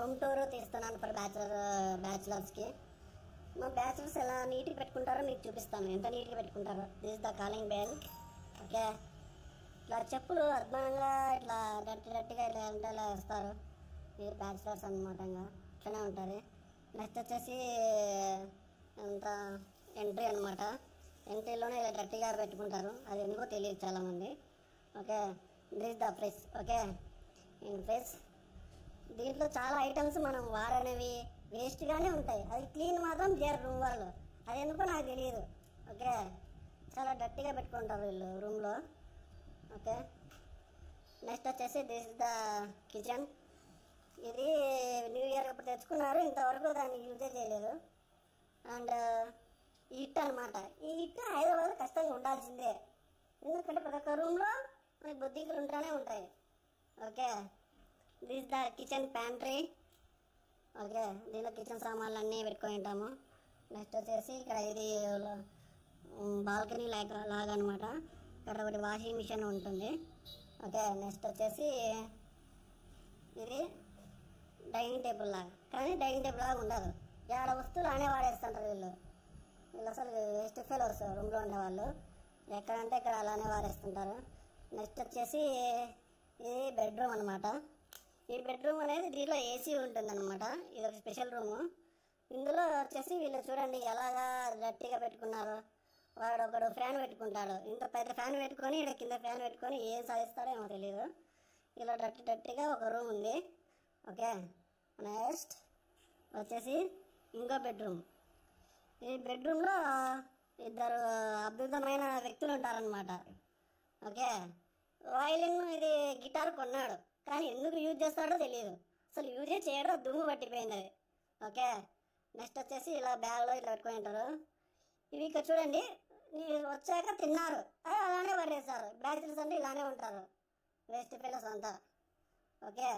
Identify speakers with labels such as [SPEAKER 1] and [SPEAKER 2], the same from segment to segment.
[SPEAKER 1] Room tour తీస్తున్నాను for బ్యాచులర్స్కి. మా bachelors ఎలా నీట్గా పెట్టుకుంటారో మీకు చూపిస్తాను, ఎంత నీట్గా పెట్టుకుంటారో. This is the calling bell. Okay, ఇట్లా చెప్పులు అద్భుతంగా ఇట్లా గట్టిగా ఇలా వేస్తారు. మీరు బ్యాచులర్స్ అనమాట, ఇట్లనే ఉంటుంది. నెక్స్ట్ వచ్చేసి అంత ఎంట్రీ అనమాట. ఎంట్రీలోనే ఇలా గట్టిగా పెట్టుకుంటారు, అది ఎందుకో తెలియదు చాలామంది. Okay, this the fridge. Okay, in fridge దీంట్లో చాలా ఐటమ్స్ మనం వాడనేవి వేస్ట్గానే ఉంటాయి, అది క్లీన్ మాత్రం చేయరు రూమ్ వాళ్ళు, అది ఎందుకో నాకు తెలియదు. ఓకే, చాలా గట్టిగా పెట్టుకుంటారు వీళ్ళు రూమ్లో. ఓకే, నెక్స్ట్ వచ్చేసి దిస్ ఇస్ ద కిచెన్. ఇది న్యూ ఇయర్ ఇప్పుడు తెచ్చుకున్నారు, ఇంతవరకు దాన్ని యూజే చేయలేదు. అండ్ ఈ ఇట్ అనమాట, ఈ ఇట్ హైదరాబాద్ ఖచ్చితంగా ఉండాల్సిందే, ఎందుకంటే ప్రతి ఒక్క రూమ్లో మనకి బొద్దింకలు ఉంటూనే ఉంటాయి. Okay, this the kitchen pantry. Okay, దీనిలో కిచెన్ సామాన్లు అన్నీ పెట్టుకొని ఉంటాము. నెక్స్ట్ వచ్చేసి ఇక్కడ ఇది బాల్కనీ లాగా అనమాట, ఇక్కడ ఒకటి వాషింగ్ మిషన్ ఉంటుంది. ఓకే, నెక్స్ట్ వచ్చేసి ఇది డైనింగ్ టేబుల్ లాగా, కానీ డైనింగ్ టేబుల్ లాగా ఉండదు, ఏడ వస్తువులు అనే వాడేస్తుంటారు వీళ్ళు అసలు వేస్ట్ ఫెలోస్ రూమ్లో ఉండేవాళ్ళు, ఎక్కడంటే ఇక్కడ అలానే వాడేస్తుంటారు. నెక్స్ట్ వచ్చేసి ఇది బెడ్రూమ్ అనమాట. ఈ బెడ్రూమ్ అనేది దీంట్లో ఏసీ ఉంటుంది అనమాట, ఇది ఒక స్పెషల్ రూము. ఇందులో వచ్చేసి వీళ్ళు చూడండి ఎలాగా గట్టిగా పెట్టుకున్నారు. వాడు ఒకడు ఫ్యాన్ పెట్టుకుంటాడు, ఇంత పెద్ద ఫ్యాన్ పెట్టుకొని ఇక్కడ కింద ఫ్యాన్ పెట్టుకొని ఏం సాధిస్తాడో ఏమో తెలియదు. ఇలా గట్టిగా ఒక రూమ్ ఉంది. ఓకే, నెక్స్ట్ వచ్చేసి ఇంకో బెడ్రూమ్. ఈ బెడ్రూమ్లో ఇద్దరు అద్భుతమైన వ్యక్తులు ఉంటారనమాట. ఓకే, వయలిన్ ఇది గిటార్ కొన్నాడు, కానీ ఎందుకు యూజ్ చేస్తాడో తెలియదు, అసలు యూజే చేయడో దుమ్ము పట్టిపోయింది అది. ఓకే, నెక్స్ట్ వచ్చేసి ఇలా బ్యాగ్లో ఇట్లా పెట్టుకొని ఉంటారు. ఇవి ఇక్కడ చూడండి, వచ్చాక తిన్నారు, అది అలానే పడేస్తారు. బ్యాచులర్స్ అంటే ఇలానే ఉంటారు, వేస్ట్ ఫెలోస్ అంతా. ఓకే,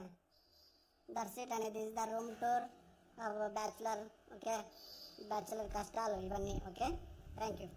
[SPEAKER 1] దట్స్ ఇట్ అనేది the room tour of bachelor. Okay, bachelor కష్టాలు ఇవన్నీ. Okay, thank you.